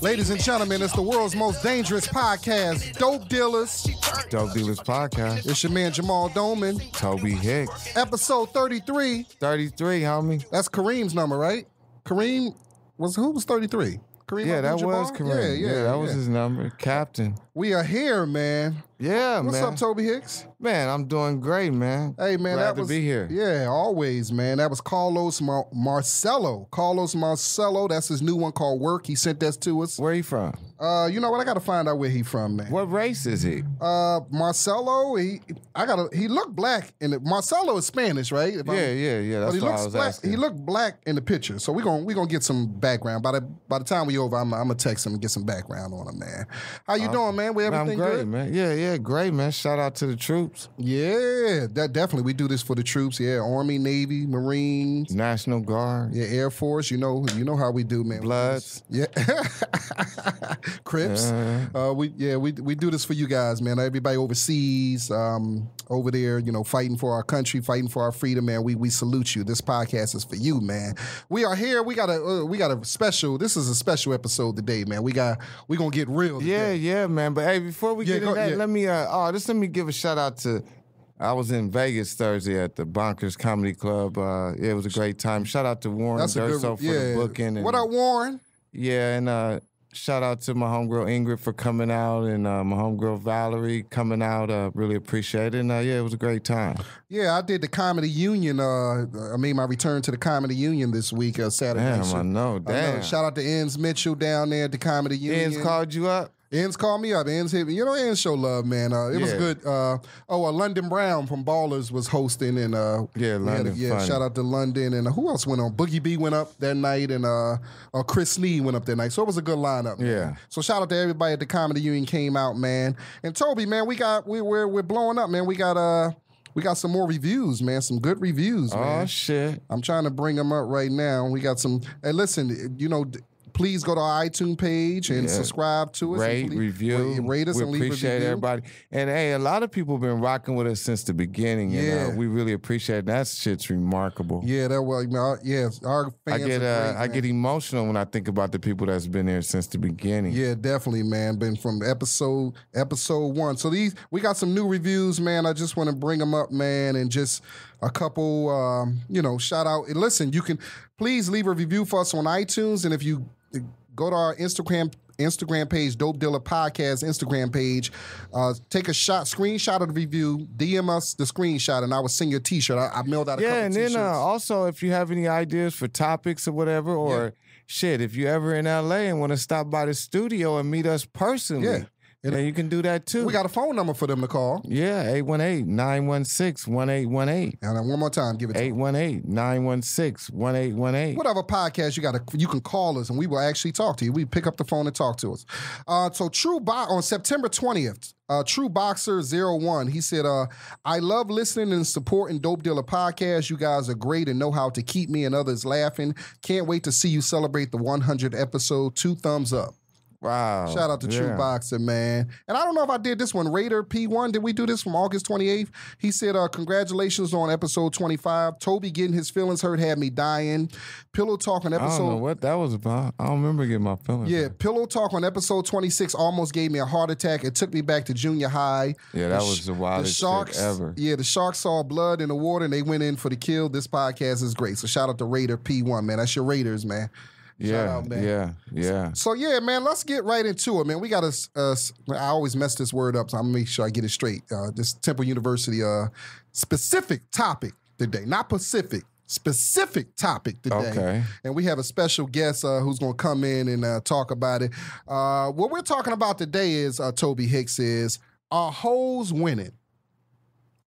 Ladies and gentlemen, it's the world's most dangerous podcast, Dope Dealers. Dope Dealers Podcast. It's your man Jamal Doman. Tobe Hixx. Episode 33. 33, homie. That's Kareem's number, right? Who was 33? Kareem Yeah, that Abdul-Jabbar? was Kareem. Yeah, that was his number. Captain. We are here, man. Yeah, What's man. up, Tobe Hixx? Man, I'm doing great, man. Hey, man, Glad that was to be here. Yeah, always, man. That was Carlos Marcello. Carlos Marcello. That's his new one called Work. He sent that to us. Where you from? You know what? I got to find out where he from, man. What race is he? Marcello. He looked black Marcello is Spanish, right? Yeah. But That's he what I looks was black. asking. He looked black in the picture, so we're gonna get some background. By the time we over, I'm gonna text him and get some background on him, man. How you doing, man? With everything I'm great, good? man. Yeah, great, man. Shout out to the troops. Yeah, that definitely. We do this for the troops. Yeah, Army, Navy, Marines, National Guard. yeah, Air Force. You know how we do, man. Bloods. Yeah, Crips. We do this for you guys, man. Everybody overseas, over there, fighting for our country, fighting for our freedom, man. We salute you. This podcast is for you, man. We are here. We got a special. This is a special episode today, man. We gonna get real today. Yeah, man. But hey, before we get into that, let me give a shout out to. I was in Vegas Thursday at the Bonkers Comedy Club. It was a great time. Shout out to Warren Durso for the booking. What up, Warren? Yeah, and shout out to my homegirl Ingrid for coming out, and my homegirl Valerie coming out. Really appreciate it. And it was a great time. Yeah, I did the Comedy Union. I made my return to the Comedy Union this week, Saturday. Damn, I know. Damn. Shout out to Enz Mitchell down there at the Comedy Union. Enz called you up? Enz called me up. Enz hit me. Enz show love, man. It was good. London Brown from Ballers was hosting, and London. Shout out to London, and who else went on? Boogie B went up that night, and Chris Snee went up that night. So it was a good lineup. Man. Yeah. So shout out to everybody at the Comedy Union came out, man. And Toby, man, we're blowing up, man. We got some more reviews, man. Some good reviews, man. Oh shit! I'm trying to bring them up right now. We got some. Hey, listen, please go to our iTunes page and subscribe to us. Rate, review. Rate us and leave a review. We appreciate everybody. And hey, a lot of people have been rocking with us since the beginning. Yeah. And we really appreciate it. That shit's remarkable. Yeah, our fans are great, I get emotional when I think about the people that's been there since the beginning. Yeah, definitely, man. Been from episode 1. So we got some new reviews, man. I just want to bring them up, man, and just a couple, shout out. And listen, you can please leave a review for us on iTunes, and if you go to our Instagram page, Dope Dealer Podcast Instagram page. Take a screenshot of the review, DM us the screenshot, and I will send you a T-shirt. I mailed out a couple T-shirts. Yeah, and then also if you have any ideas for topics or whatever, or if you're ever in LA and want to stop by the studio and meet us personally. And you can do that too. We got a phone number for them to call. Yeah, 818-916-1818. And one more time, give it to 818-916-1818. Whatever podcast you can call us and we will actually talk to you. We pick up the phone and talk to us. So on September 20th, True Boxer 01, he said, I love listening and supporting Dope Dealer Podcast. You guys are great and know how to keep me and others laughing. Can't wait to see you celebrate the 100th episode. 2 thumbs up. Wow. Shout out to True Boxer, man. And I don't know if I did this one. Raider P1, did we do this from August 28th? He said, congratulations on episode 25. Toby getting his feelings hurt had me dying. Pillow Talk on episode... I don't know what that was about. I don't remember getting my feelings hurt. Pillow Talk on episode 26 almost gave me a heart attack. It took me back to junior high. Yeah, that was the wildest shit ever. Yeah, the Sharks saw blood in the water and they went in for the kill. This podcast is great. So shout out to Raider P1, man. That's your Raiders, man. Yeah, out, man. Yeah. So yeah, man, let's get right into it, man. We got I always mess this word up, so I'm gonna make sure I get it straight. This Temple University specific topic today, not Pacific. Specific topic today. Okay. And we have a special guest who's going to come in and talk about it. What we're talking about today is, Tobe Hixx, is, are hoes winning?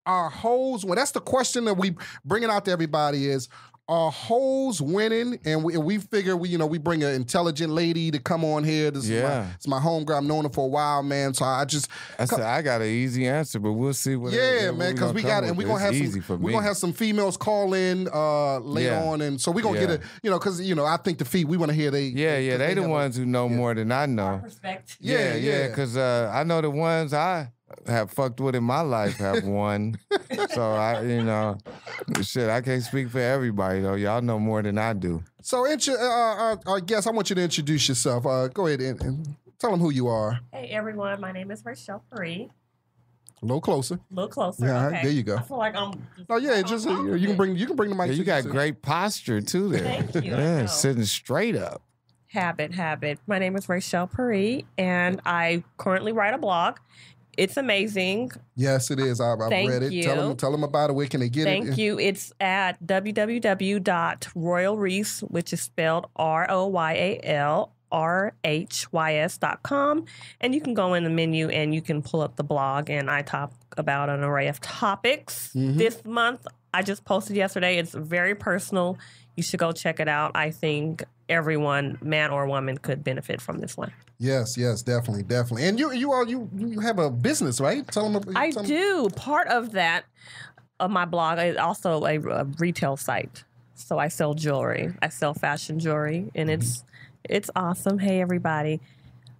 Are hoes winning? That's the question that we bringing out to everybody is, are hoes winning? And we figure we bring an intelligent lady to come on here. It's my homegirl. I've known her for a while, man. So I got an easy answer, but we'll see what. Yeah, man, because we got it, and we're gonna have some females call in later on, and so we're gonna get it. Because I think we want to hear they. Yeah, they the ones who know more than I know. Respect. Yeah, because I know the ones I have fucked with in my life have won. So Shit, I can't speak for everybody, though. Y'all know more than I do. So, I guess I want you to introduce yourself. Go ahead and tell them who you are. Hey, everyone. My name is Rochelle Paris. A little closer. A little closer. Yeah, okay. There you go. I feel like I'm. You can bring the mic. Yeah, you got great posture too there. Thank you. Yeah, sitting straight up. Habit. My name is Rochelle Paris, and I currently write a blog. It's amazing. Yes, it is. I've read it. You. Tell them about it. Where can they get it? Thank you. It's at www.royalrhys, which is spelled ROYALRHYS.com. And you can go in the menu and you can pull up the blog, and I talk about an array of topics. This month, I just posted yesterday. It's very personal. You should go check it out. I think everyone, man or woman, could benefit from this one. Yes, definitely. And you have a business, right? Tell them. I do. Part of that, of my blog, is also a retail site. So I sell jewelry. I sell fashion jewelry, and it's awesome. Hey, everybody.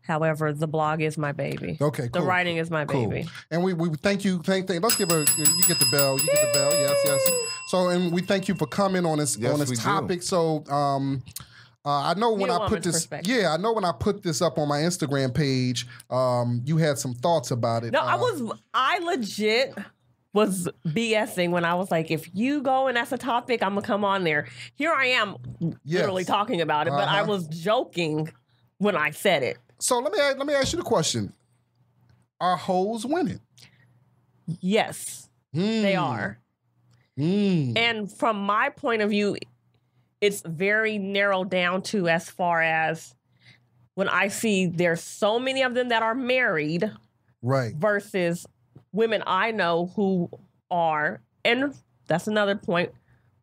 However, the blog is my baby. Okay, cool. The writing is my baby. And we thank you. Let's give her. You get the bell. Yes. So, and we thank you for coming on this topic. So, I know when I put this. Yeah, I know when I put this up on my Instagram page, you had some thoughts about it. No, I legit was BSing when I was like, if you go and that's a topic, I'm gonna come on there. Here I am, literally talking about it, but I was joking when I said it. So let me ask you the question: are hoes winning? Yes, they are. And from my point of view, it's very narrowed down to as far as when I see there's so many of them that are married, right? Versus women I know who are, and that's another point.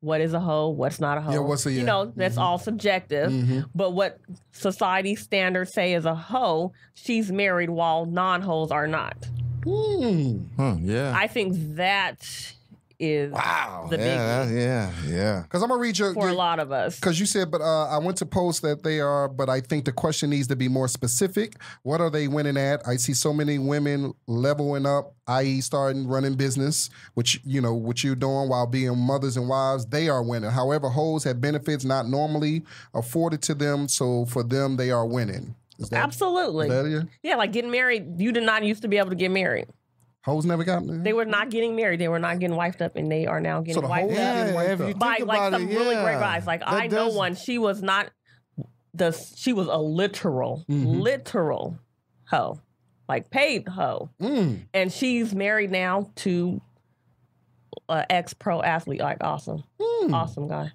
What is a hoe? What's not a hoe? Yeah, that's all subjective. But what society standards say is a hoe, she's married while non-hoes are not. Yeah. I think that is the big yeah. Because I'm gonna read a lot of us. Because you said, but I went to post that they are, but I think the question needs to be more specific. What are they winning at? I see so many women leveling up, i.e., starting running business, which what you're doing while being mothers and wives. They are winning. However, hoes have benefits not normally afforded to them, so for them, they are winning. Absolutely. Is that it? Yeah, like getting married. You did not used to be able to get married. Hoes never got married? They were not getting married. They were not getting wifed up, and they are now getting wifed up by some really great guys. Like I know one. She was not she was a literal hoe, like paid hoe, and she's married now to an ex-pro athlete. Like awesome guy.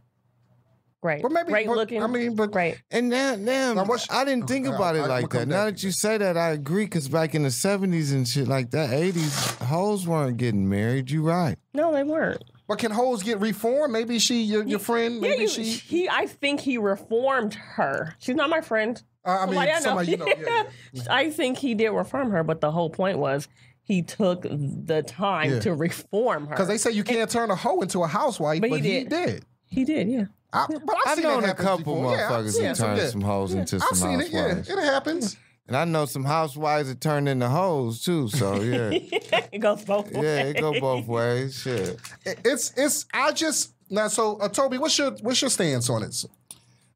Great. Great looking. Great. And now I didn't think about it like that. Now that you say that, I agree, because back in the 70s and shit like that, 80s, hoes weren't getting married. You right. No, they weren't. But can hoes get reformed? Maybe your friend, maybe I think he reformed her. She's not my friend. Somebody you know. Yeah. I think he did reform her, but the whole point was he took the time to reform her. Because they say you can't turn a hoe into a housewife, but he did. He did, yeah. I've known a couple motherfuckers who turned some hoes into some housewives. I've seen it, it happens. And I know some housewives that turned into hoes too, so yeah. It goes both ways. Yeah, it go both ways. Shit. Toby, what's your stance on it?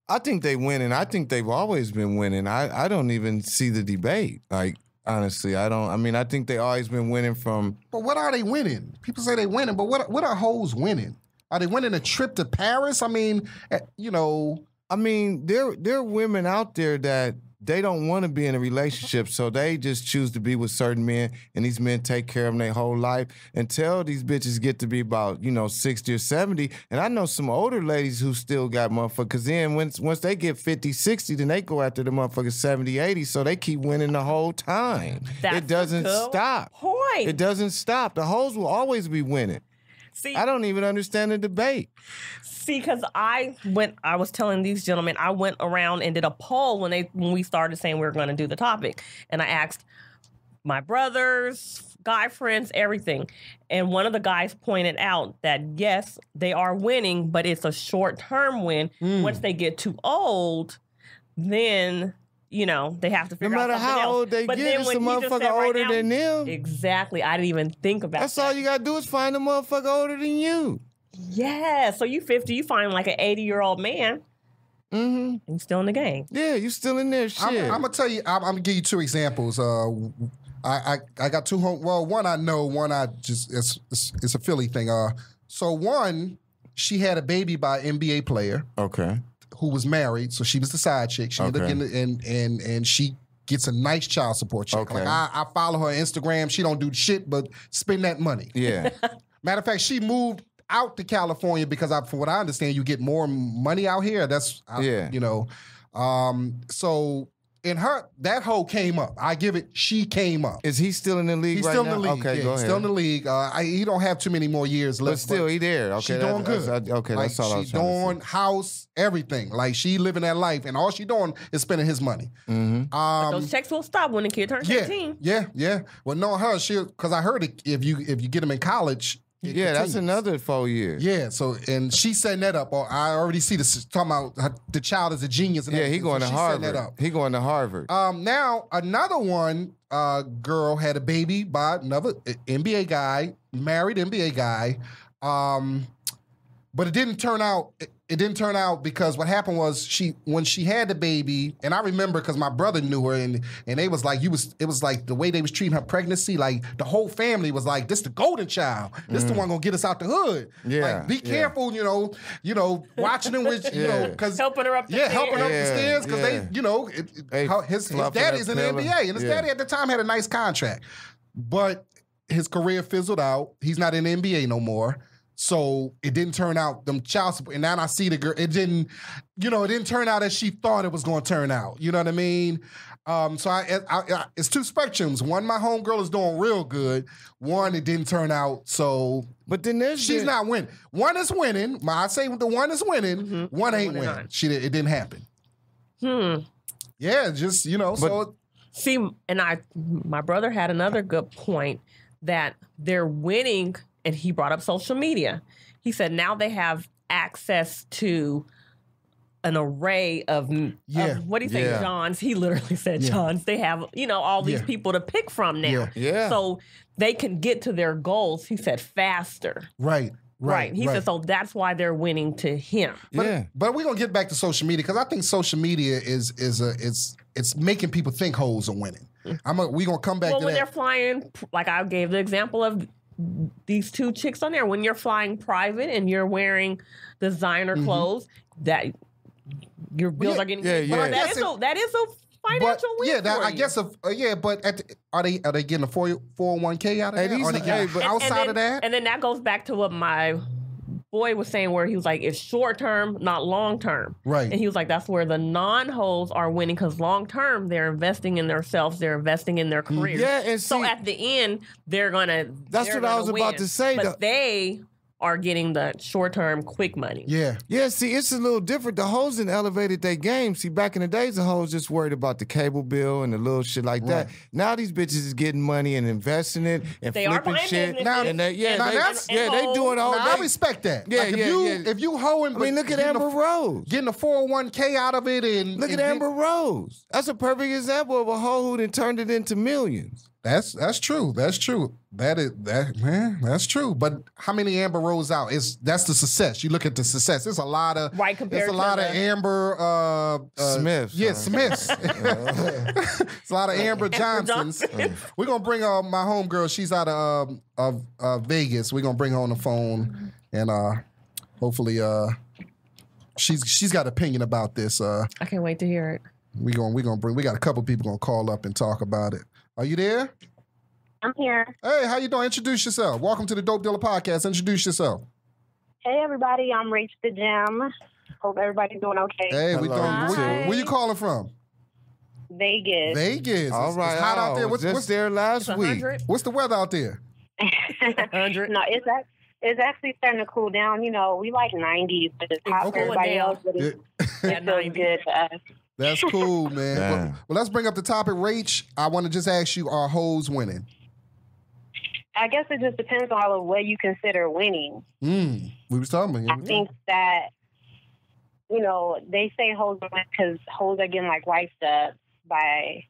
I think they winning. I think they've always been winning. I don't even see the debate. Like, honestly, I don't. I mean, I think they always been winning from. But what are they winning? People say they winning, but what are hoes winning? Are they winning a trip to Paris? I mean, I mean, there are women out there that they don't want to be in a relationship, so they just choose to be with certain men, and these men take care of them their whole life until these bitches get to be about, 60 or 70. And I know some older ladies who still got motherfuckers, because then once they get 50, 60, then they go after the motherfuckers 70, 80, so they keep winning the whole time. It doesn't stop. Point. It doesn't stop. The hoes will always be winning. See, I don't even understand the debate. See, because I was telling these gentlemen, I went around and did a poll when we started saying we were going to do the topic. And I asked my brothers, guy friends, everything. And one of the guys pointed out that, yes, they are winning, but it's a short-term win. Once they get too old, then... they have to figure out something else. No matter how old they get, it's a motherfucker older than them. Exactly. I didn't even think about that. That's all you got to do is find a motherfucker older than you. Yeah. So you 50, you find like an 80-year-old man. And you're still in the game. Yeah, you still in there. Shit. I'm gonna tell you. I'm gonna give you two examples. I got two home. Well, one I know. One I just it's a Philly thing. So one, she had a baby by an NBA player. Okay. Who was married, so she was the side chick. She ended up getting and she gets a nice child support check. Okay. Like I follow her on Instagram. She don't do shit but spend that money. Yeah. Matter of fact, she moved out to California because from what I understand, you get more money out here. You know. So in her, that hoe came up. I give it, she came up. Is he still in the league He's right still now? in the league. Okay, yeah, go he's ahead. still in the league. He don't have too many more years left. But still, he there. Okay, she doing good. Okay, like, that's all I was she trying doing to say. house, everything. Like she living that life, and all she doing is spending his money. But those checks will stop when the kid turns 18. Yeah. Well, knowing her, because I heard if you get him in college. Yeah, that's another 4 years. Yeah, so, and she's setting that up. I already see this, talking about the child is a genius. And yeah, he going to Harvard. He going to Harvard. Now, another one, girl had a baby by another NBA guy, married NBA guy. But it didn't turn out. It didn't turn out because what happened was when she had the baby, and I remember because my brother knew her, and they was like, it was like the way they was treating her pregnancy, like the whole family was like, this the golden child, this the one gonna get us out the hood. Yeah, like, be careful, you know, watching them with, because helping her up the stairs. helping her up the stairs because they, his daddy's in the NBA, and his daddy at the time had a nice contract, but his career fizzled out. He's not in the NBA no more. So it didn't turn out them child support. And now I see the girl. It didn't turn out as she thought it was going to turn out. You know what I mean? So it's two spectrums. One, my homegirl is doing real good. One, it didn't turn out. So, but then she's not winning. One is winning. I say the one is winning. One ain't winning. It didn't happen. Yeah, just so. See, and my brother had another good point that they're winning. And he brought up social media. He said now they have access to an array of what do you say, Johns? He literally said Johns. They have, all these people to pick from now. Yeah. So they can get to their goals, he said, faster. Right. He said, so that's why they're winning to him. But we're going to get back to social media because I think social media it's making people think hoes are winning. We're going to come back to that. Well, when they're flying, like I gave the example of these two chicks on there, when you're flying private and you're wearing designer clothes, that your bills are getting paid. That is a financial win for I you. guess but are they getting a 401k out of that? Are they getting outside of that? And then that goes back to what my boy was saying, where he was like, it's short term, not long term. Right. And he was like, that's where the non-hoes are winning, because long term, they're investing in themselves, they're investing in their careers. Yeah, and so at the end, they're gonna. That's what I was about to say. But they are getting the short-term quick money. Yeah. Yeah, see, it's a little different. The hoes done elevated their game. See, back in the days, the hoes just worried about the cable bill and the little shit like that. Now these bitches is getting money and investing it and they flipping shit. Now, and they doing all I respect that. Yeah, like if you hoeing, I mean, look at Amber Rose. Getting a 401k out of it and... Look at Amber Rose. That's a perfect example of a hoe who done turned it into millions. That's true. That's true. That's true. But how many Amber Rose out? That's the success. You look at the success. There's a lot of compared to of Amber Smiths. Yeah, Smiths. It's a lot of Amber Johnsons. We're gonna bring my homegirl. She's out of Vegas. We're gonna bring her on the phone and hopefully she's got opinion about this. I can't wait to hear it. We got a couple people gonna call up and talk about it. Are you there? I'm here. Hey, how you doing? Introduce yourself. Welcome to the Dope Dealer Podcast. Introduce yourself. Hey, everybody. I'm Rach the Gem. Hope everybody's doing okay. Hey, we doing. Where you calling from? Vegas. Vegas. All right. It's hot out there. What's there last week? 100? What's the weather out there? 100. No, it's actually starting to cool down. We like 90s, but it's hot for everybody else. But it feels good to us. That's cool, man. Well, let's bring up the topic. Rach, I want to just ask you, are hoes winning? I guess it just depends on what you consider winning. We was talking about. I think that, they say hoes are winning because hoes are getting wiped up by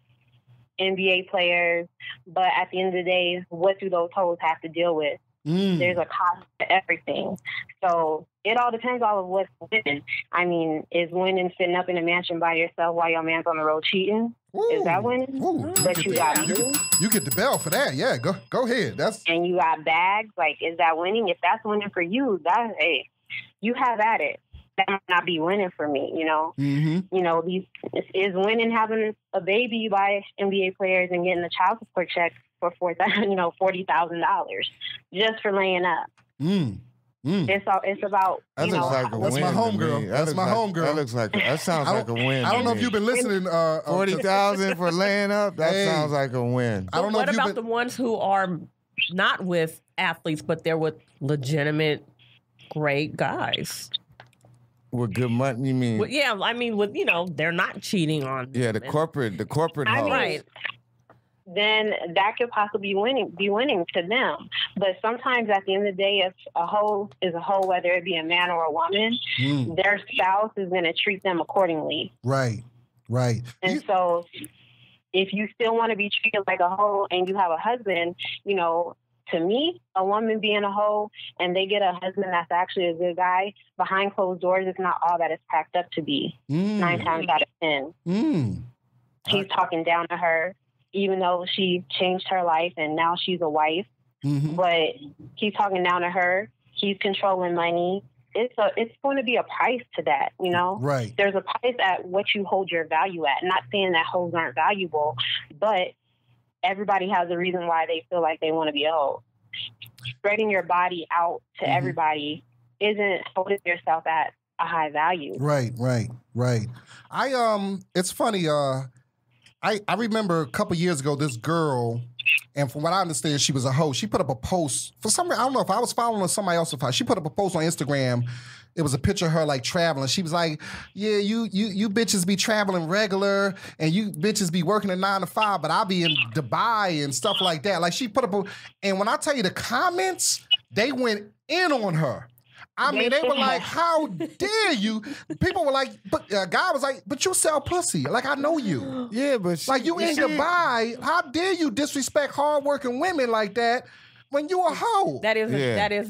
NBA players. But at the end of the day, what do those hoes have to deal with? There's a cost to to everything. So it all depends on what's winning. I mean, is winning sitting up in a mansion by yourself while your man's on the road cheating? Ooh, is that winning? But you got you get the bell for that. Yeah, go ahead. And you got bags. Like, is that winning? If that's winning for you, hey, you have at it. That might not be winning for me, you know. Mm-hmm. You know, is winning having a baby by NBA players and getting the child support check for $40,000 just for laying up. It's about that looks like a that's win my homegirl. That's my homegirl. That sounds like a win. I don't know if you've been listening. 40,000 for laying up. That sounds like a win. I don't know. What about the ones who are not with athletes, but they're with legitimate, great guys? With good money, you mean? Yeah, I mean, they're not cheating on. Yeah, the corporate hoes. Right. Then that could possibly be winning to them. But sometimes at the end of the day, if a hoe is a hoe, whether it be a man or a woman, their spouse is going to treat them accordingly. Right. And so if you still want to be treated like a hoe and you have a husband, you know, to me, a woman being a hoe and they get a husband that's actually a good guy, behind closed doors, it's not all that it's packed up to be. 9 times out of 10. He's talking down to her, even though she changed her life and now she's a wife. But he's talking down to her. He's controlling money. It's going to be a price to that, you know? Right. There's a price at what you hold your value at. Not saying that hoes aren't valuable, but everybody has a reason why they feel like they want to be a hoe. Spreading your body out to everybody isn't holding yourself at a high value. Right. It's funny. I remember a couple years ago, this girl, and from what I understand, she was a hoe. She put up a post for some reason. I don't know if I was following or somebody else. She put up a post on Instagram. It was a picture of her like traveling. She was like, "Yeah, you bitches be traveling regular, and you bitches be working a 9 to 5, but I'll be in Dubai and stuff like that." Like she put up and when I tell you the comments, they went in on her. I mean, they were like, "How dare you?" People were like, "But guy was like, but you sell pussy. Like I know you. Yeah, but like you in Dubai. How dare you disrespect hardworking women like that?" When you a hoe. That is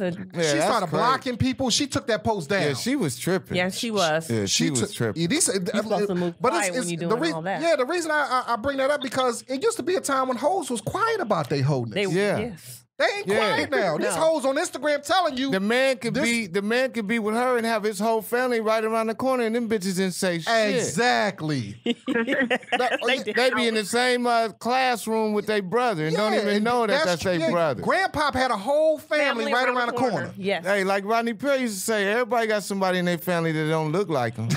a. She started blocking people. She took that post down. Yeah, she was tripping. Yeah, she was. Yeah, she was tripping. You're supposed to move quiet when you're doing all that. Yeah, the reason I bring that up because it used to be a time when hoes was quiet about their hoeness. Yes. They ain't quiet now. These hoes on Instagram telling you the man could be with her and have his whole family right around the corner, and them bitches didn't say shit. Exactly. They be in the same classroom with their brother and don't even know that's their brother. Grandpop had a whole family right around the corner. Yes. Hey, like Rodney Perry used to say, everybody got somebody in their family that don't look like them.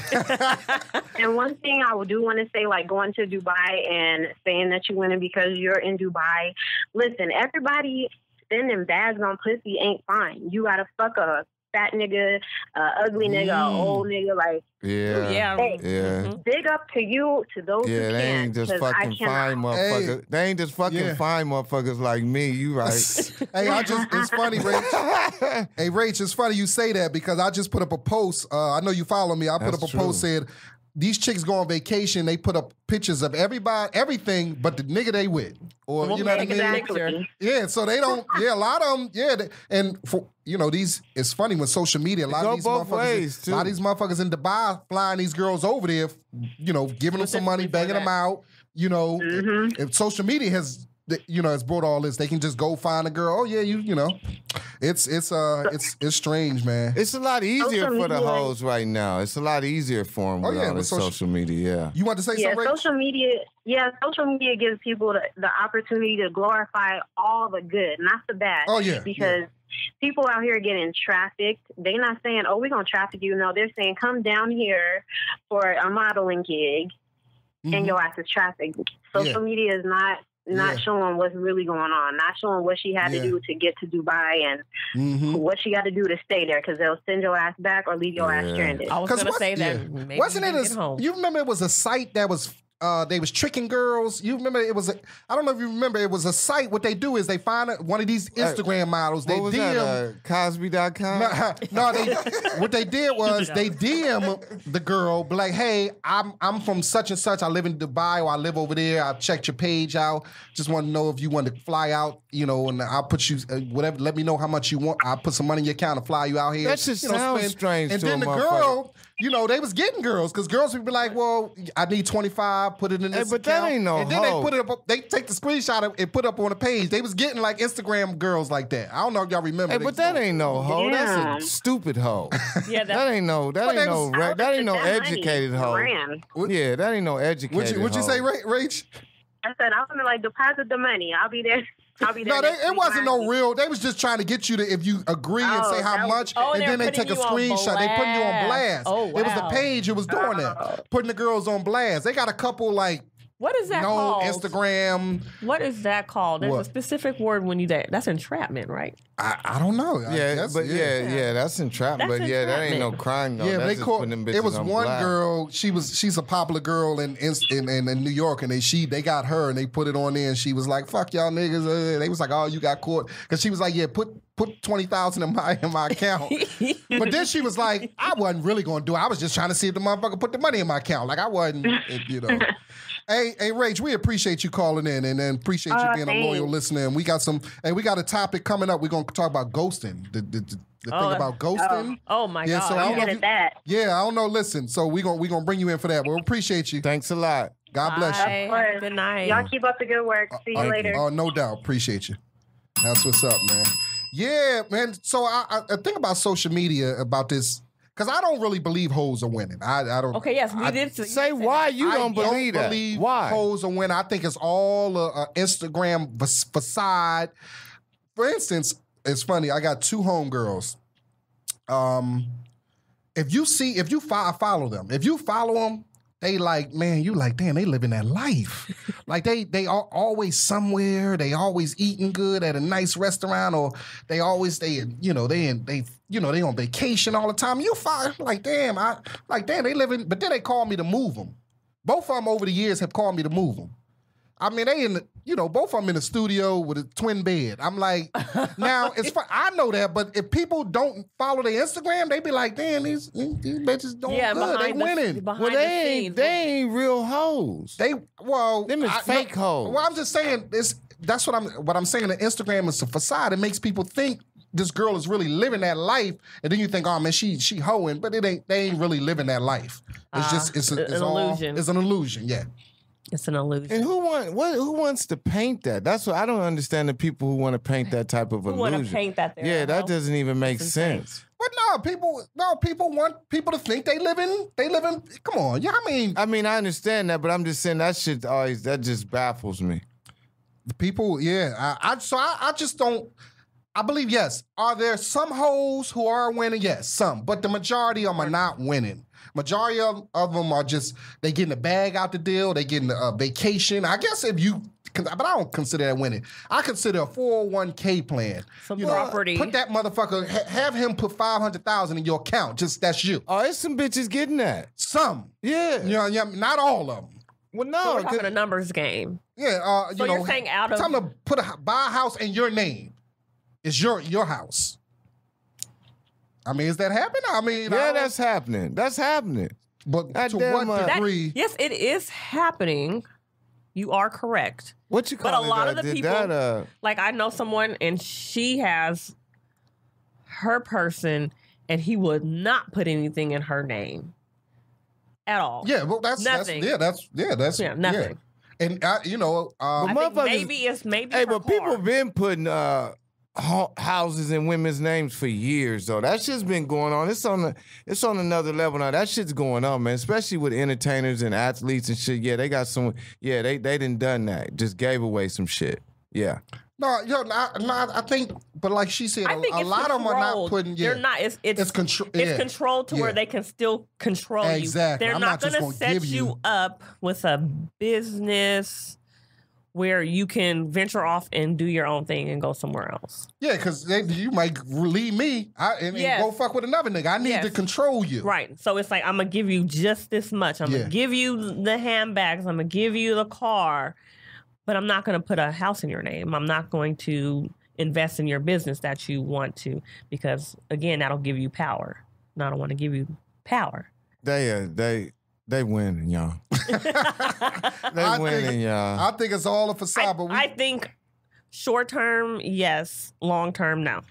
And one thing I do want to say, like going to Dubai and saying that you winning because you're in Dubai. Listen, everybody spending bags on pussy ain't fine. You gotta fuck a fat nigga, ugly nigga, old nigga, like big up to you, to those who they can. Ain't just fucking fine motherfuckers. Hey. They ain't just fucking fine motherfuckers like me. You right? It's funny, Rach. Hey, Rach, it's funny you say that because I just put up a post. I know you follow me. I put up a post said, these chicks go on vacation, they put up pictures of everything but the nigga they with. Or, you know what I mean? Exactly. Yeah, so they don't, a lot of them, and for, it's funny with social media, a lot of these motherfuckers in Dubai flying these girls over there, giving them some money, banging them out, if social media has brought all this. They can just go find a girl. Oh yeah, it's strange, man. It's a lot easier for the hoes right now. It's a lot easier for them with all this social media. Yeah. You want to say something? Social media gives people the opportunity to glorify all the good, not the bad. Oh yeah, because people out here getting trafficked. They're not saying, "Oh, we're gonna traffic you." No, they're saying, "Come down here for a modeling gig," and your ass is trafficked. Social media is not showing what's really going on, not showing what she had to do to get to Dubai and what she got to do to stay there, because they'll send your ass back or leave your ass stranded. I was going to say that. Wasn't it you remember it was a site that was they was tricking girls. You remember it was I don't know if you remember, it was a site. What they do is they find one of these Instagram models. They DM Cosby.com. No, what they did was they DM the girl, be like, hey, I'm from such and such. I live in Dubai or I live over there. I checked your page out. Just want to know if you want to fly out, and I'll put you whatever. Let me know how much you want. I'll put some money in your account and fly you out here. That just sounds strange. And to then a the girl, they was getting girls because girls would be like, well, I need 25, put it in this but account. That ain't no And then they put it up, they take the screenshot and put up on the page. They was getting like Instagram girls like that. I don't know if y'all remember. Hey, but that ain't no hoe. That's a stupid hoe. Yeah, that ain't no educated hoe. Yeah, that ain't no educated hoe. What'd you say, Rach? I said, I'm gonna deposit the money. I'll be there. No, it wasn't no real. They was just trying to get you to, if you agree and say how much, and then they take a screenshot. They putting you on blast. Oh, wow. It was the page. It was doing that, putting the girls on blast. They got a couple what is that called? Instagram. What is that called? There's a specific word when you that's entrapment, right? I don't know. Yeah, that's entrapment. But that ain't no crime though. Yeah, that's they called. It was one girl. She's a popular girl in New York, and they got her and they put it on there, and she was like, "Fuck y'all niggas." They was like, "Oh, you got caught," because she was like, "Yeah, put 20,000 in my account." But then she was like, "I wasn't really gonna do it. I was just trying to see if the motherfucker put the money in my account. Like I wasn't, Hey, Rach, we appreciate you calling in and appreciate you being a loyal listener. And we got a topic coming up. We're gonna talk about ghosting. The thing about ghosting. Oh my God. So I'm good at that. Yeah, I don't know. Listen, so we're gonna bring you in for that. We appreciate you. Thanks a lot. God bless you. Good night. Y'all keep up the good work. See you later. Oh, no doubt. Appreciate you. That's what's up, man. Yeah, man. So I think about social media about this. Because I don't really believe hoes are winning. I don't. Okay, yes, we did say why you don't believe that. Why hoes are winning? I think it's all a Instagram facade. For instance, it's funny. I got two homegirls. If you follow them, if you follow them, they like, man, you like, damn, they living that life. Like they are always somewhere. They always eating good at a nice restaurant, or they on vacation all the time. You follow, like, damn, they living. But then they call me to move them. Both of them over the years have called me to move them. I mean, they both of them in the studio with a twin bed. I'm like, now it's fun. I know that, but if people don't follow their Instagram, they be like, damn, these bitches doing good. They winning. Well, they ain't real hoes. Them is fake hoes. Well, I'm just saying that's what I'm saying. The Instagram is a facade. It makes people think this girl is really living that life, and then you think, oh man, she hoeing, but they ain't really living that life. It's an illusion. It's an illusion. Yeah. It's an illusion. And who wants to paint that? That's what I don't understand. The people who want to paint that type of illusion. Who want to paint that? That doesn't even make sense. But people want people to think they living. Come on, yeah. I mean, I understand that, but I'm just saying that just baffles me. The people, yeah. I just don't. I believe yes. Are there some hoes who are winning? Yes, some, but the majority of them are not winning. Majority of them are just, they getting a bag out the deal. They getting a vacation. I guess but I don't consider that winning. I consider a 401k plan. Some property. Put that motherfucker, have him put $500,000 in your account. Just, that's you. Oh, there's some bitches getting that. Some. Yeah. Not all of them. Well, no. So we're talking a numbers game. Yeah. You're saying out of. Time to buy a house in your name. It's your house. I mean, is that happening? I mean, that's happening. That's happening. But to what degree? Yes, it is happening. You are correct. What you call it? But a lot of the people, like I know someone, and she has her person, and he would not put anything in her name at all. Yeah, well, that's nothing. That's nothing. Yeah. And I think maybe it's Hey, but people have been putting houses in women's names for years, though. That shit's been going on. It's on another level now. That shit's going on, man. Especially with entertainers and athletes and shit. Yeah, they got some. Yeah, they done that. Just gave away some shit. Yeah. No, I think, but like she said, a lot of them are not putting. Yeah, they're not. It's controlled to where they can still control exactly. you. They're not going to set you up with a business where you can venture off and do your own thing and go somewhere else. Yeah, because you might leave me and go fuck with another nigga. I need to control you. Right. So it's like, I'm going to give you just this much. I'm going to give you the handbags. I'm going to give you the car. But I'm not going to put a house in your name. I'm not going to invest in your business that you want to. Because, again, that'll give you power. And I don't want to give you power. They winning, y'all. They winning, y'all. I think it's all a facade. I think short term, yes. Long term, no.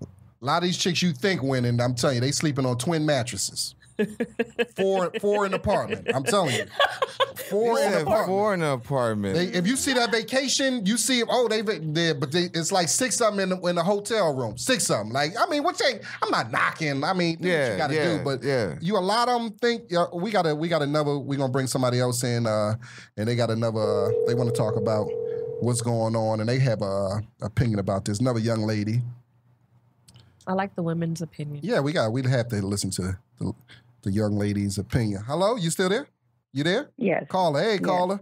A lot of these chicks you think winning, I'm telling you, they sleeping on twin mattresses. four in an apartment. I'm telling you. Four in an apartment. If you see that vacation, you see, it's like 6 of them in the hotel room. 6 of them. Like, I mean, I'm not knocking. I mean, do what you got to do. But you, a lot of them think, we got another, we're going to bring somebody else in, and they got another, they want to talk about what's going on, and they have an opinion about this. Another young lady. I like the women's opinion. Yeah, we'd have to listen to the young lady's opinion. Hello, you still there? You there? Yes. Caller. Hey, caller.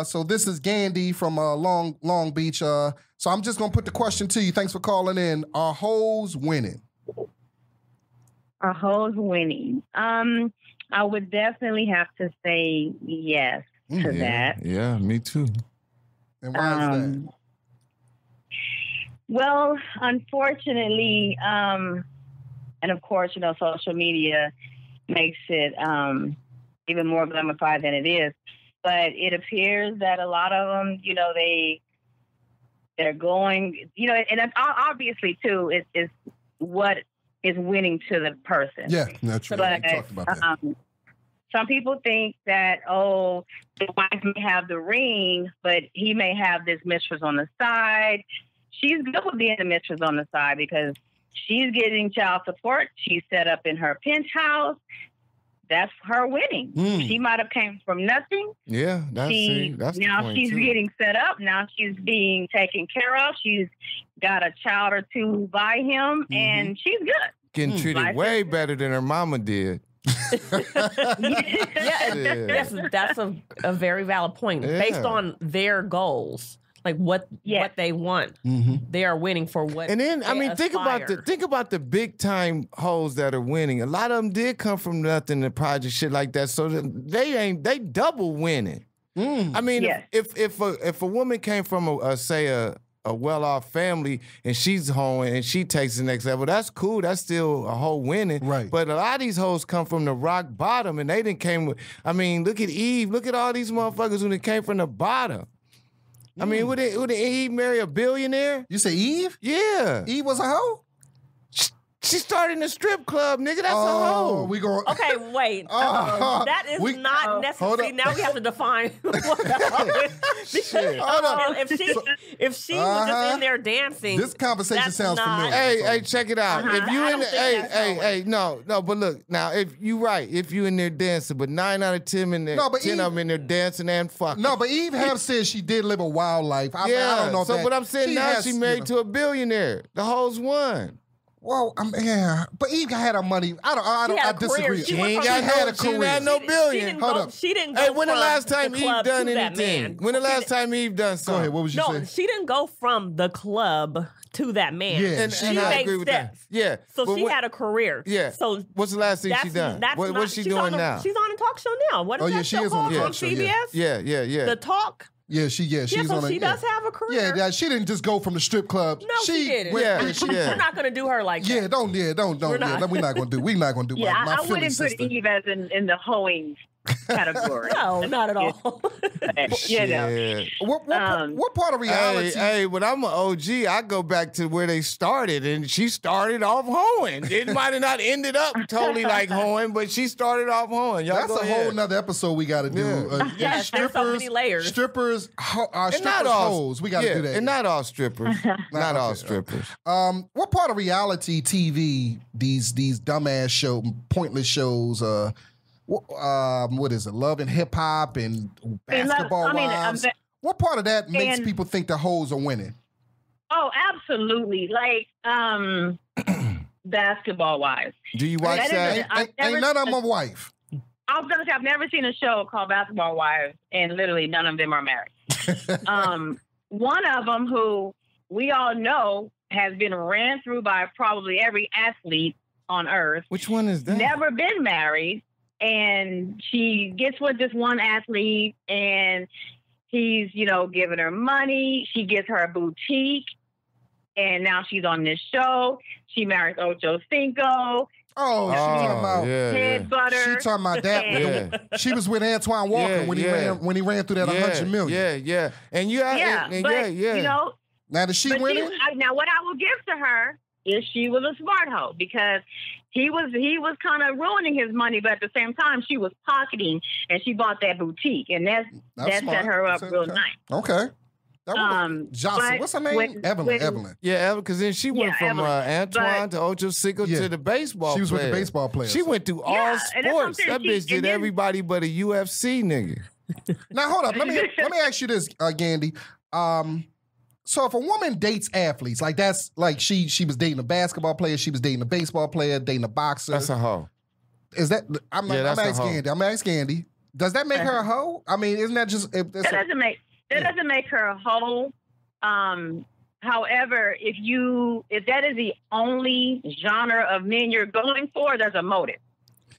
So this is Gandhi from Long Beach. So I'm just going to put the question to you. Thanks for calling in. Are hoes winning? Are hoes winning? I would definitely have to say yes to that. Yeah, me too. And why is that? Well, unfortunately, and of course, social media makes it even more glamorified than it is. But it appears that a lot of them, they're going, and obviously too, is what is winning to the person. Yeah, that's true. But, we talked about that. Some people think that, the wife may have the ring, but he may have this mistress on the side. She's good with being the mistress on the side because she's getting child support. She's set up in her penthouse. That's her winning. She might have came from nothing. Yeah, that's now she's getting set up. Now she's being taken care of. She's got a child or two by him, and she's good. Getting treated way better than her mama did. That's a very valid point. Based on their goals. Like what they want, they are winning for what. And then think about the big time hoes that are winning. A lot of them did come from nothing and project shit like that. So they double winning. I mean, if a woman came from a well off family and she's home and she takes the next level, that's cool. That's still a hoe winning. Right. But a lot of these hoes come from the rock bottom and they didn't came with. I mean, look at Eve. Look at all these motherfuckers who came from the bottom. I mean, would Eve marry a billionaire? You say Eve? Yeah. Eve was a hoe? She started in a strip club, nigga. That's a hoe. Okay, wait. That is not necessary. Now we have to define what if she was just in there dancing. This conversation sounds familiar. Hey, check it out. If you in there, no, but look, now if you right, if you in there dancing, but 9 out of 10 in there, 10 of them in there dancing and fucking. No, but Eve have said she did live a wild life. I don't know. So, but I'm saying now she married to a billionaire. The hoes won. Well, but Eve had her money. I disagree. She ain't had a career. She had no billion. Hold up. She didn't go. Hey, when the last time Eve done anything? When the last time Eve done something? Go ahead. What was you saying? No, she didn't go from the club to that man. Yeah, and I agree with that. Yeah. So she had a career. Yeah. So what's the last thing she done? What's she doing now? She's on a talk show now. What is that show called on CBS? Yeah. The Talk. Yeah, she's so on. She does have a career. Yeah, she didn't just go from the strip club. No, she didn't. We're not gonna do her like that. Don't. We're not gonna do. We're not gonna do. Yeah, my I wouldn't put Eve as in the hoeing category. No, not at all. What part of reality? Hey, when I'm an OG, I go back to where they started, and she started off hoeing. It might have not ended up totally like hoeing, but she started off hoeing. Y'all That's a whole nother episode we got to do. Yes, there's so many layers. Strippers, hoes. We got to do that. And not all strippers. Not all strippers. What part of reality TV, these dumbass pointless shows, what is it? Love and Hip Hop and Basketball Wives. What part of that makes people think the hoes are winning? Oh, absolutely. Like Basketball Wives. Do you watch that? Ain't none of them a wife. I was gonna say I've never seen a show called Basketball Wives, and literally none of them are married. One of them who we all know has been ran through by probably every athlete on earth. Which one is that? Never been married. And she gets with this one athlete and he's, giving her money. She gets her a boutique. And now she's on this show. She marries Ocho Cinco. Oh, she talking about head butter. She talking about that. Yeah. She was with Antoine Walker when he ran through that 100 million. Yeah. And Now, did she win it? Now, what I will give to her is she was a smart hoe because he was kind of ruining his money, but at the same time, she was pocketing and she bought that boutique, and that set her up real nice. Okay. Jocelyn, what's her name? Evelyn. Yeah, Evelyn, because then she went from Antoine to Ocho Cinco to the baseball player. She was with the baseball players. She went through all sports. That bitch did everybody but a UFC nigga. Now, hold up. Let me ask you this, Gandy. So if a woman dates athletes, like that's like she was dating a basketball player, she was dating a baseball player, dating a boxer. That's a hoe. Is that? I'm asking Gandy. Does that make her a hoe? I mean, isn't that just? That doesn't make her a hoe. However, if that is the only genre of men you're going for, there's a motive.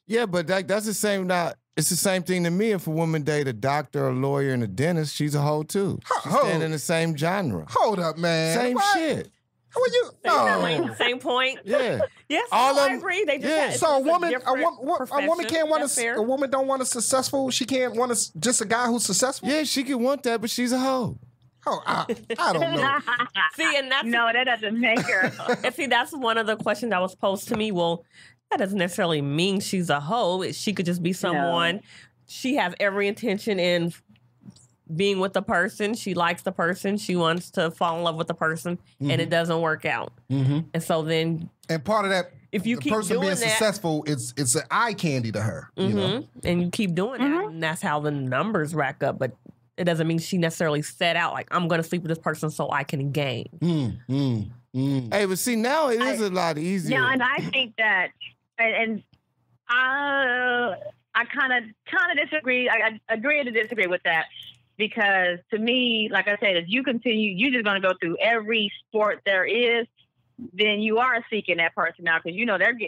Yeah, but that's the same. It's the same thing to me. If a woman date a doctor, a lawyer, and a dentist, she's a hoe too. She's staying in the same genre. Hold up, man. Same shit. How are you? No. Same point. Yeah. Yes, I agree. They just so a woman can't want a woman don't want a successful. She can't want just a guy who's successful. Yeah, she can want that, but she's a hoe. Oh, I don't know. See, and that doesn't make her. And see, that's one of the questions that was posed to me. Well, that doesn't necessarily mean she's a hoe. She could just be someone. She has every intention in being with the person. She likes the person. She wants to fall in love with the person, and it doesn't work out. And so then, and part of that, if you the keep person doing being successful, it's an eye candy to her. You know? And you keep doing that, and that's how the numbers rack up. But it doesn't mean she necessarily set out like, I'm going to sleep with this person so I can gain. Hey, but see, now it is a lot easier. Yeah, and I think that, and I kind of disagree. I agree to disagree with that. Because to me, like I said, if you continue, you're just going to go through every sport there is, then you are seeking that person out because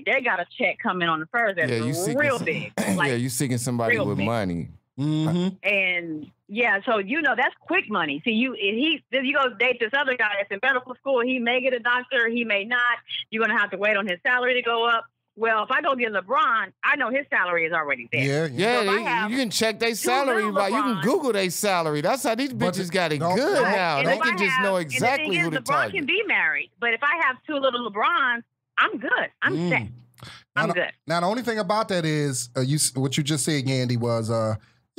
they got a check coming on the first that's real big. Like, you're seeking somebody with money. And so that's quick money. See, you go date this other guy that's in medical school. He may get a doctor, he may not. You're going to have to wait on his salary to go up. Well, if I go get LeBron, I know his salary is already there. Yeah, you can check their salary. You can Google their salary. That's how these bitches got it good now. They can just know exactly who to target. LeBron can be married, but if I have two little LeBrons, I'm good. I'm set. I'm good. Now, the only thing about that is, what you just said, Gandy, was...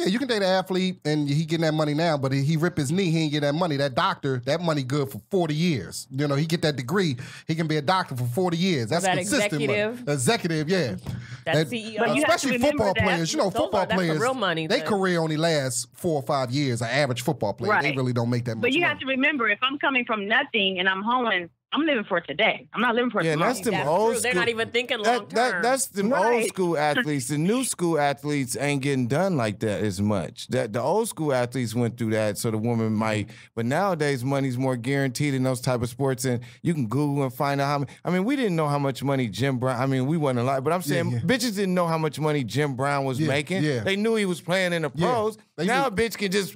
you can date an athlete and he getting that money now, but he rip his knee, he ain't get that money. That doctor, that money good for 40 years. He get that degree, he can be a doctor for 40 years. That's consistent executive. money. Executive, yeah. That's CEO. But especially football players. Football players, real money, their career only lasts 4 or 5 years. An average football player, right. They really don't make that much money. But you money. have to remember, if I'm coming from nothing and I'm hoeing, I'm living for today. I'm not living for tomorrow. That's them old school. They're not even thinking long term. That's the old school athletes. The new school athletes ain't getting done like that as much. The old school athletes went through that, so the woman might. But nowadays, money's more guaranteed in those type of sports, and you can Google and find out how much. I mean, we didn't know how much money Jim Brown. I mean, we wasn't alive, but I'm saying bitches didn't know how much money Jim Brown was making. Yeah. They knew he was playing in the pros. Now a bitch can just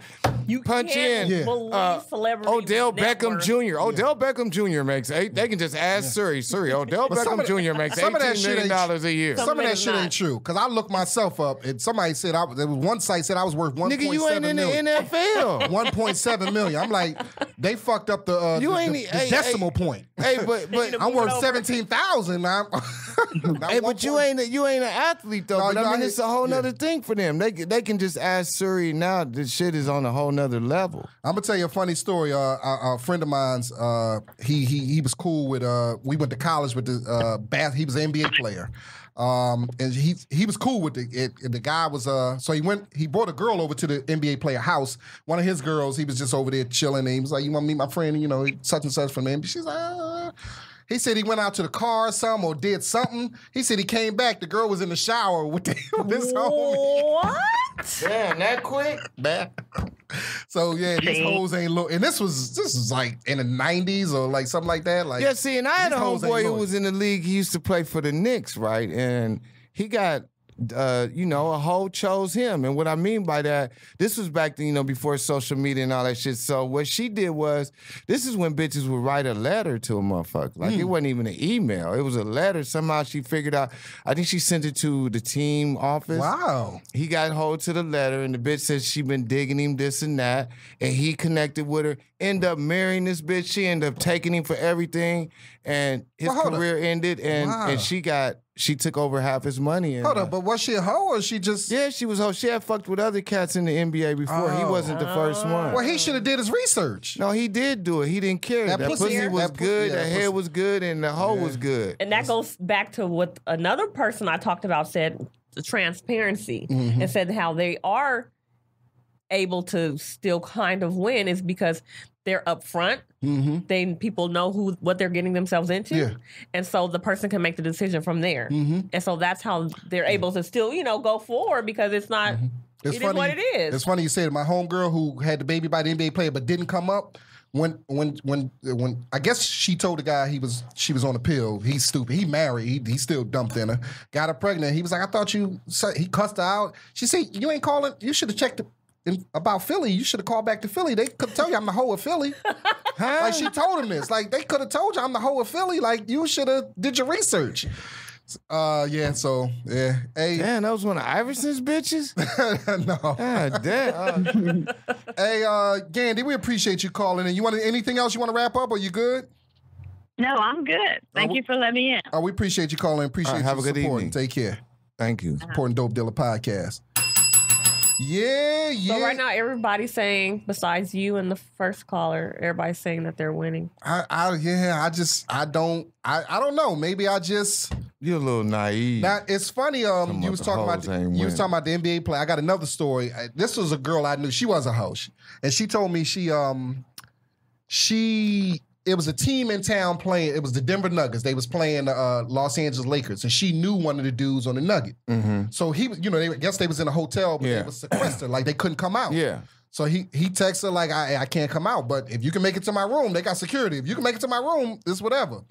punch in. Odell Beckham Jr. Odell Beckham Jr. makes they can just ask Surrey. Odell Beckham Jr. makes $18 million a year. Some of that shit ain't true. Because I looked myself up and somebody said, there was one site said I was worth 1.7 million. Nigga, you ain't in the NFL. 1.7 million. I'm like, they fucked up the decimal point. Hey, but I'm worth 17,000 now. Hey, but you ain't an athlete though. No, but I mean, it's a whole nother thing for them. They can just ask Surrey now. The shit is on a whole nother level. I'm gonna tell you a funny story. A friend of mine's, he was cool with. We went to college with the he was an NBA player. And he was cool with it. The guy was so he brought a girl over to the NBA player house. One of his girls, he was just over there chilling, and he was like, "You want to meet my friend? Such and such from the NBA." She's like, He said he went out to the car or something or did something. He said he came back. The girl was in the shower with his homie. What? Damn, that quick? Man. So yeah, these hoes ain't look. And this was like in the 90s or like something like that. Like, yeah, see, and I had a homeboy who was in the league. He used to play for the Knicks, right? And he got a hoe chose him. And what I mean by that, this was back then, before social media and all that shit. So what she did was, this is when bitches would write a letter to a motherfucker. Like, it wasn't even an email. It was a letter. Somehow she figured out, I think she sent it to the team office. Wow. He got hold to the letter, and the bitch said she been digging him this and that, and he connected with her, end up marrying this bitch. She ended up taking him for everything, and his career ended, and she took over half his money. And, hold up, but was she a hoe or she just... Yeah, she was a hoe. She had fucked with other cats in the NBA before. He wasn't the first one. Well, he should have did his research. No, he did do it. He didn't care. That pussy was good, the hair was good, and the hoe was good. And that goes back to what another person I talked about said, the transparency, and said how they are able to still kind of win is because they're upfront. People know what they're getting themselves into, and so the person can make the decision from there. And so that's how they're able to still, go forward because it's not. It's funny, what it is. It's funny you say that. My homegirl who had the baby by the NBA player but didn't come up. When I guess she told the guy she was on a pill. He's stupid. He married. He still dumped in her. Got her pregnant. He was like, I thought he cussed her out. She said, you ain't calling. You should have checked about Philly. You should have called back to Philly. They could tell you I'm the hoe of Philly. Like she told him this. Like they could have told you I'm the hoe of Philly. Like you should have did your research. Hey. Damn, that was one of Iverson's bitches? No. God damn. Hey, Gandy, we appreciate you calling in. You want anything else you want to wrap up or you good? No, I'm good. Thank you for letting me in. We appreciate you calling. Appreciate you have a good supporting. evening. Take care. Thank you. Supporting Dope Dealer Podcast. Yeah. So right now, everybody's saying, besides you and the first caller, everybody's saying that they're winning. I don't know. Maybe you're a little naive. Now it's funny. You was talking about the NBA player. I got another story. This was a girl I knew. She was a hoe, and she told me it was a team in town playing. It was the Denver Nuggets. They was playing the Los Angeles Lakers, and she knew one of the dudes on the Nugget. So he, I guess they was in a hotel, but they was sequestered, like they couldn't come out. Yeah. So he texted her like, I can't come out, but if you can make it to my room, they got security. If you can make it to my room, it's whatever.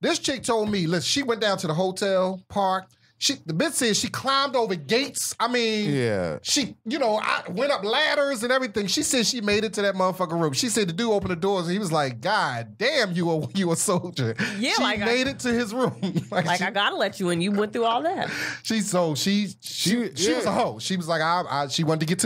This chick told me, listen, she went down to the hotel, parked. The bitch said she climbed over gates. I mean, she, I went up ladders and everything. She said she made it to that motherfucking room. She said the dude opened the doors and he was like, God damn, you a soldier. Yeah, she made it to his room. I gotta let you in. You went through all that. She was a hoe. She was like, she wanted to get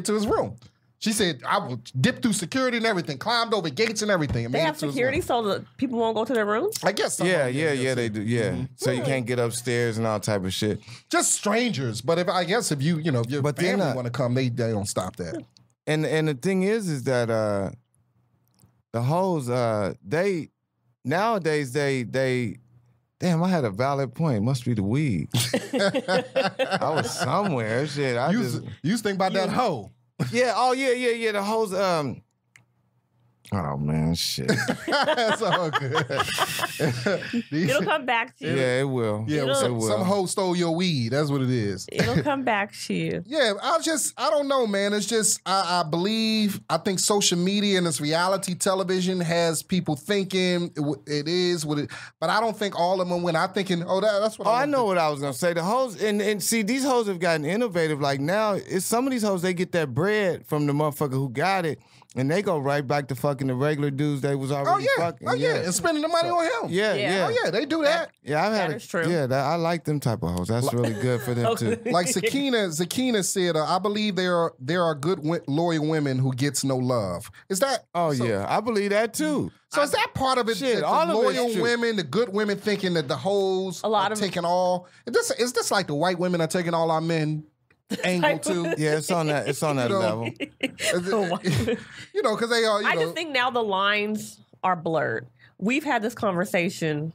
to his room. She said, I will dip through security and everything, climbed over gates and everything. And they have security so that people won't go to their rooms? I guess so. Yeah, they do. Yeah. So you can't get upstairs and all type of shit. Just strangers. But if your family want to come, they don't stop that. And the thing is that the hoes, nowadays, damn, I had a valid point. Must be the weed. I was somewhere. Shit. You think about that hoe. Yeah. Oh, yeah. The hoes. Oh man, shit. That's all good. It'll come back to you. Yeah, it will. Yeah, some hoe stole your weed. That's what it is. It'll come back to you. Yeah, I don't know, man. It's just I think social media and this reality television has people thinking it is what it. But I don't think all of them win. I'm thinking, that's what. I know what I was gonna say. The hoes and see these hoes have gotten innovative. Like now, it's some of these hoes they get that bread from the motherfucker who got it. And they go right back to fucking the regular dudes they was already fucking. Oh, yeah. And spending the money on him. Yeah. Oh, yeah, they do that. Yeah, that is true. Yeah, I like them type of hoes. That's really good for them, too. Like Zakina said, I believe there are good, loyal women who gets no love. Is that? Oh, yeah. I believe that, too. So is that part of it? Shit, the all of loyal women, the good women thinking that the hoes are taking all. Is this like the white women are taking all our men? Angle too. Yeah, it's on that level. Because they are. I just think now the lines are blurred. We've had this conversation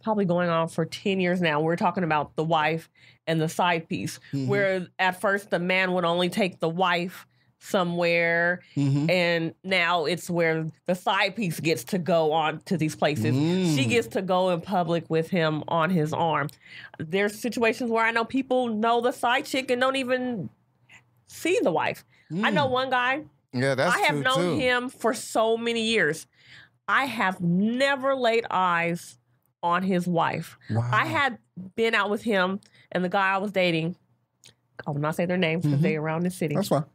probably going on for 10 years now. We're talking about the wife and the side piece, where at first the man would only take the wife somewhere, and now it's where the side piece gets to go on to these places. She gets to go in public with him on his arm. There's situations where I know people know the side chick and don't even see the wife. I know one guy. Yeah, that's I have true, known too. him for so many years. I have never laid eyes on his wife. Wow. I had been out with him and the guy I was dating. I will not say their names because they're around the city. That's fine.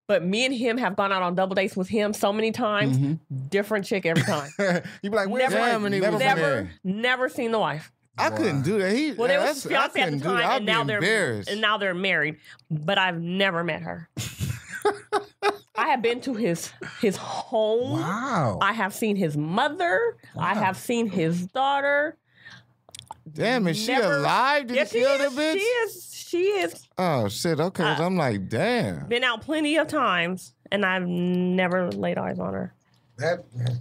But me and him have gone out on double dates with him so many times. Different chick every time. You be like, where's Never seen the wife. I couldn't do that. Well, they was fiancé at the time, embarrassed. and now they're married. But I've never met her. I have been to his home. Wow. I have seen his mother. Wow. I have seen his daughter. Damn, is she alive? Did you kill the bitch? She is. Oh, shit. Okay, I'm like, damn. Been out plenty of times, and I've never laid eyes on her.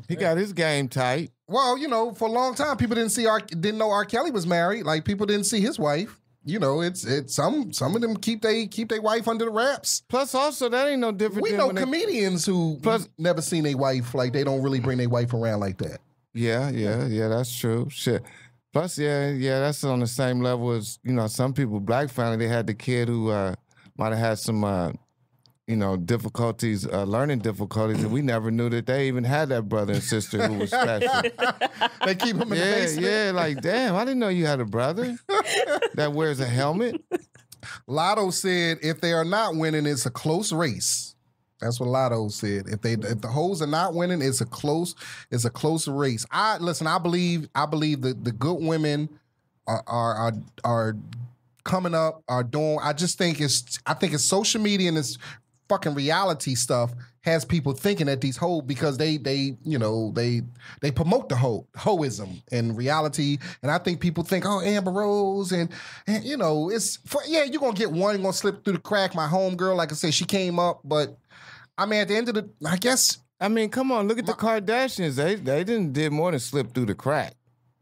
He got his game tight. Well, you know, for a long time, people didn't know R. Kelly was married. Like, people didn't see his wife. You know, it's some of them keep their wife under the wraps. Plus, also, that ain't no different. We know comedians who never seen their wife. Like, they don't really bring their wife around like that. Yeah, that's true. Shit. Plus, yeah, that's on the same level as, you know, some people, black family, they had the kid who might have had some, you know, difficulties, learning difficulties, and we never knew that they even had that brother and sister who was special. They keep him in the basement. Yeah, like, damn, I didn't know you had a brother that wears a helmet. Lotto said, if they are not winning, it's a close race. That's what Lotto said. If the hoes are not winning, it's a close race. I believe the good women are coming up, are doing. I think it's social media and this fucking reality stuff has people thinking that these hoes, because they promote the hoism and reality, and I think people think, oh, Amber Rose and you know, you're gonna get one gonna slip through the crack. My homegirl, like I said, she came up, but I mean, at the end of I guess. I mean, come on, look at the Kardashians. They did more than slip through the crack.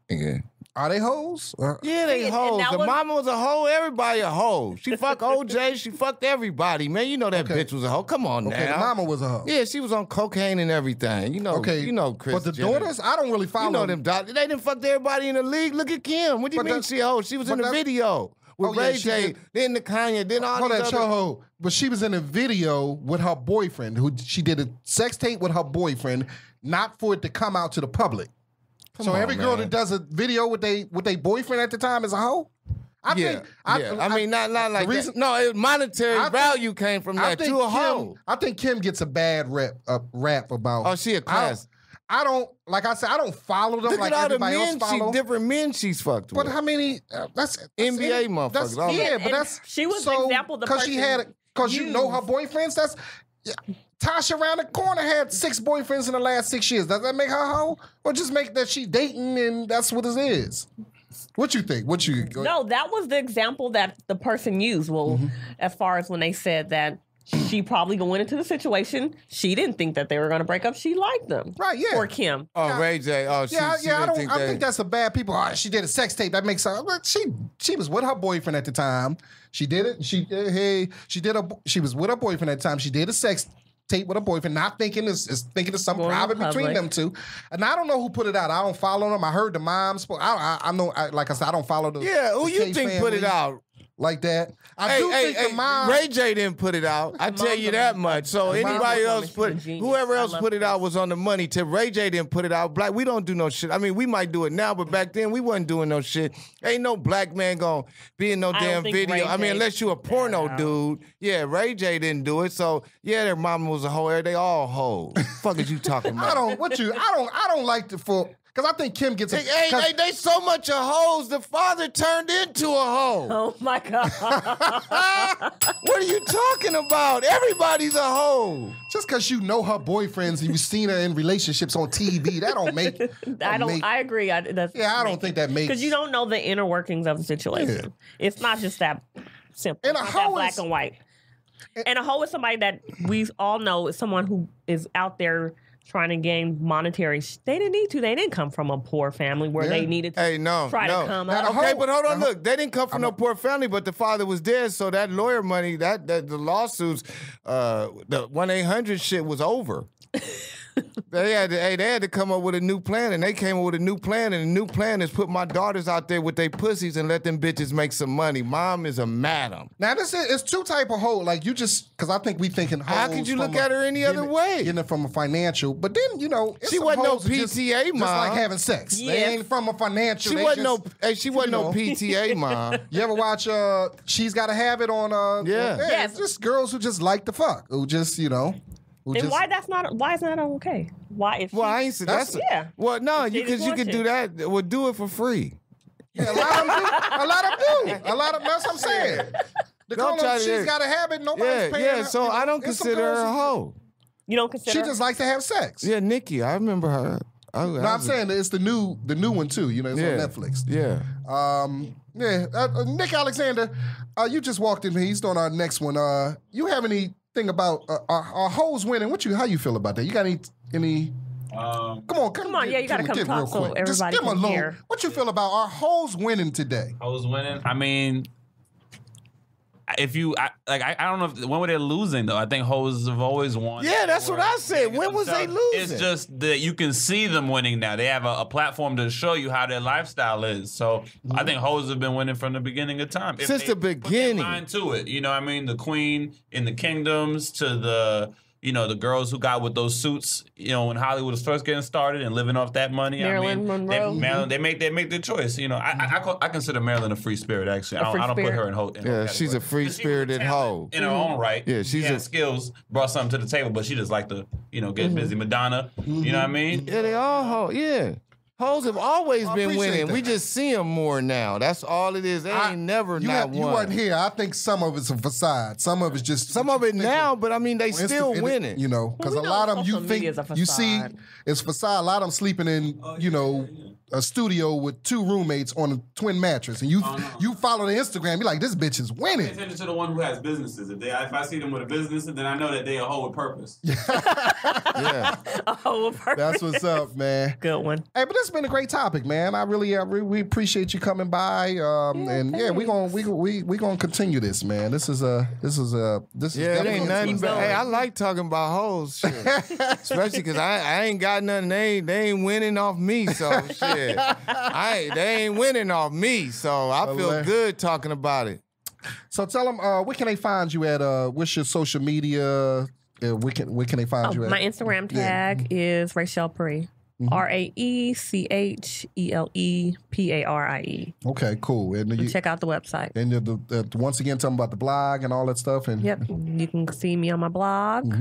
Yeah. Are they hoes? Yeah, they hoes. The mama was a hoe. Everybody a hoe. She fucked OJ. She fucked everybody, man. You know that bitch was a hoe. Come on now. Okay, the mama was a hoe. Yeah, she was on cocaine and everything. You know. Okay. You know, Chris. But the Jenner. daughters, I don't really follow. You know them. They didn't fuck everybody in the league. Look at Kim. What do you mean she a hoe? She was in the video with Ray J. Then the Kanye. Then all these other. But she was in a video with her boyfriend. She did a sex tape with her boyfriend, not for it to come out to the public. So every girl that does a video with they boyfriend at the time is a hoe? I mean, not like that. No, monetary value came from that. You a hoe. I think Kim gets a bad rap about. Oh, she a class. I don't, like I said, I don't follow them. Look like at all everybody the else follow. different men she's fucked with. But how many? That's NBA motherfuckers. But that's she was an example. Because you know her boyfriends. That's. Yeah. Tasha around the corner had 6 boyfriends in the last 6 years. Does that make her hoe? Or just make that she dating and that's what it is? What you think? No, that was the example that the person used. Well, as far as when they said that she probably going into the situation, she didn't think that they were going to break up. She liked them. Right, yeah. Or Kim. Oh, Ray J. Oh, I think that's a bad people. Oh, she did a sex tape. That makes her. She was with her boyfriend at the time. She did it. She was with her boyfriend at the time. She did a sex tape with her boyfriend, not thinking it's something private between them two. And I don't know who put it out. I don't follow them. I heard the moms. I know. Like I said, I don't follow the. Yeah, who you think put it out? Like that. I do think the mom. Ray J didn't put it out. I tell you that much. So anybody else whoever else put it out was on the money tip. Ray J didn't put it out. Black, we don't do no shit. I mean, we might do it now, but back then we wasn't doing no shit. Ain't no black man gonna be in no damn video. I mean, unless you a porno dude. Yeah, Ray J didn't do it. So yeah, their mama was a hoe. They all hoes. Fuck is you talking about? I don't like the full. Because I think Kim gets a... Hey, they so much of hoes, the father turned into a hoe. Oh, my God. What are you talking about? Everybody's a hoe. Just because you know her boyfriends and you've seen her in relationships on TV, that don't make... I agree. I don't think that makes... Because you don't know the inner workings of the situation. Yeah. It's not just that simple. And it's not that black and white. And a hoe is somebody that we all know is someone who is out there trying to gain monetary. They didn't need to. They didn't come from a poor family where they needed to try to come up. Okay, but hold on. Look, they didn't come from no poor family, but the father was dead, so that lawyer money, that the lawsuits, the 1-800 shit was over. They had to come up with a new plan, and they came up with a new plan, and the new plan is put my daughters out there with their pussies and let them bitches make some money. Mom is a madam. Now it's two type of hoe. Like you just because I think we thinking hoes. How could you look at her any other way? Getting it from a financial, but then she wasn't no PTA mom. Just like having sex. Yeah. They ain't from a financial. She wasn't no PTA mom. You ever watch She's Gotta Have It on? Yes. Just girls who just like to fuck. Who just And why isn't that okay? Why if I ain't say that's Well, no, because you can do that. Well, do it for free. Yeah, a lot of them do. That's what I'm saying. The girl She's Gotta Have It. Nobody's paying. Yeah, so I don't consider her a hoe. You don't consider? She just likes to have sex. Yeah, Nikki, I remember her. I'm saying it's the new one too. It's on Netflix. Yeah. Nick Alexander, you just walked in here. He's doing our next one. You have anything about our hoes winning? How you feel about that? You got any? Come on. Yeah, you gotta come talk so everybody can hear. What you feel about our hoes winning today? Hoes winning. I mean, I don't know when were they losing though. I think hoes have always won. Yeah, that's what I said. When was they losing? It's just that you can see them winning now. They have a platform to show you how their lifestyle is. So I think hoes have been winning from the beginning of time. Since the beginning. Put their mind to it. You know what I mean? The queen in the kingdoms to the the girls who got with those suits, when Hollywood was first getting started and living off that money. Marilyn Monroe. They make their choice. I consider Marilyn a free spirit, actually. I don't put her in hoe. She's a free-spirited hoe. In her own right. Yeah, she had skills, brought something to the table, but she just liked to, get busy. Madonna, you know what I mean? Yeah, they all hoes. Yeah. Hoes have always been winning. We just see them more now. That's all it is. They ain't never not won. You wasn't here. I think some of it's a facade. Some of it's just some of it now, but I mean they still winning. Because a lot of them you think you see it's facade. A lot of them sleeping in a studio with two roommates on a twin mattress, and you follow the Instagram. You're like, this bitch is winning. Pay attention to the one who has businesses. If I see them with a business, then I know that they a hoe with purpose. Yeah, a hoe with purpose. That's what's up, man. Good one. Hey, but this has been a great topic, man. I really, we appreciate you coming by. We're gonna continue this, man. This is it ain't nothing. But hey, I like talking about hoes, shit. Especially because I ain't got nothing. They ain't winning off me, so shit. They ain't winning off me, so I feel good talking about it. So tell them, where can they find you at? What's your social media? Where can they find you at? My Instagram tag is Rachel Pari. RAECHELEPARIE. Okay, cool. And check out the website. And once again, tell them about the blog and all that stuff. And yep, you can see me on my blog.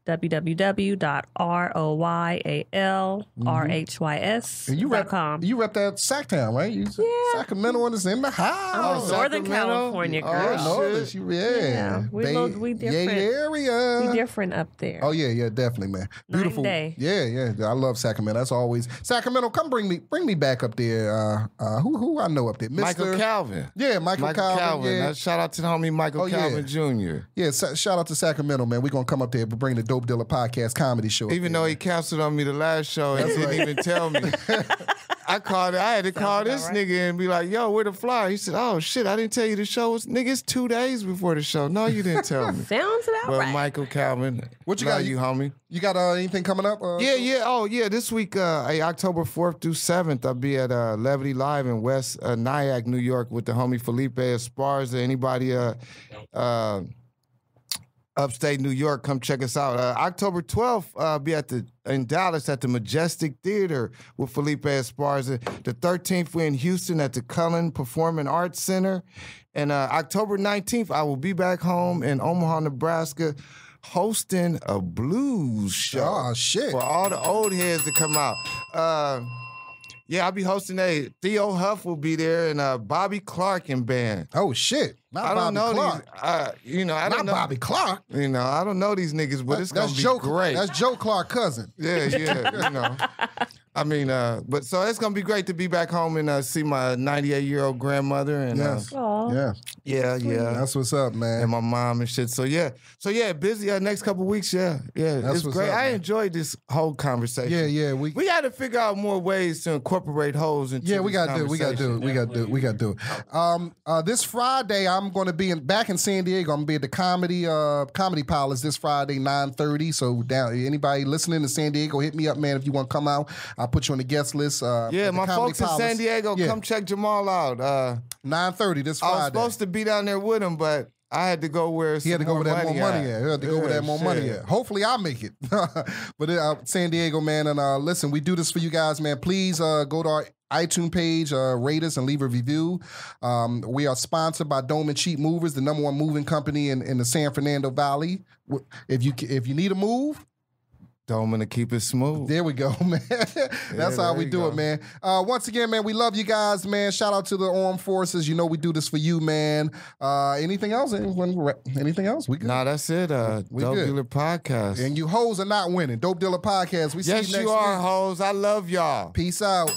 www.royalrhys.com. You rep that Sacktown, right? Sacramento is in the house. I'm a Northern California girl. We different. Area. We different up there. Oh yeah, definitely, man. Beautiful. Yeah. I love Sacramento. That's always Sacramento. Come bring me back up there. Who I know up there? Michael Calvin. Yeah, Michael Calvin. Yeah. Shout out to the homie Michael Calvin Jr. Yeah, shout out to Sacramento, man. We're gonna come up there and bring the Dope Dealer Podcast comedy show. Even though he canceled on me the last show and didn't even tell me. I had to call this nigga and be like, yo, where the flyer? He said, oh shit, I didn't tell you the show was, nigga, it's 2 days before the show. No, you didn't tell me. Sounds about right. Michael Calvin, what you got, you homie? You got anything coming up? This week, October 4th through 7th, I'll be at Levity Live in West Nyack, New York with the homie Felipe Esparza. Anybody upstate New York, come check us out. October 12th, I'll be in Dallas at the Majestic Theater with Felipe Esparza. The 13th, we're in Houston at the Cullen Performing Arts Center. And October 19th, I will be back home in Omaha, Nebraska, hosting a blues show. Oh, shit. For all the old heads to come out. I'll be hosting Theo Huff will be there and Bobby Clark and band. Oh shit! I don't know Clark. I don't know Bobby Clark. I don't know these niggas, but it's gonna be great. That's Joe Clark cousin. Yeah. I mean, but so it's gonna be great to be back home and see my 98-year-old grandmother and yeah, that's what's up, man. And my mom and shit. So busy next couple weeks. Yeah, that's it's great. Up, I enjoyed this whole conversation. Yeah. We got to figure out more ways to incorporate hoes into. We got to do it. This Friday, I'm going to be back in San Diego. I'm going to be at the Comedy Palace this Friday, 9:30. So anybody listening to San Diego, hit me up, man. If you want to come out, I'll put you on the guest list. My folks in San Diego, come check Jamal out. 9:30 this Friday. I was supposed to be down there with him, but I had to go where he had to go where that more money at. He had to go where that more money at. Hopefully, I'll make it. But San Diego, man, and listen, we do this for you guys, man. Please go to our iTunes page, rate us and leave a review. We are sponsored by Doman Cheap Movers, the #1 moving company in the San Fernando Valley. If you need a move, Doman to keep it smooth. There we go, man. That's how we do it, man. Once again, man, we love you guys, man. Shout out to the armed forces. You know we do this for you, man. Anything else? Anything else? We good? Nah, that's it. Dope Dealer Podcast. And you hoes are not winning. Dope Dealer Podcast. We see you next week. Yes, you are, hoes. I love y'all. Peace out.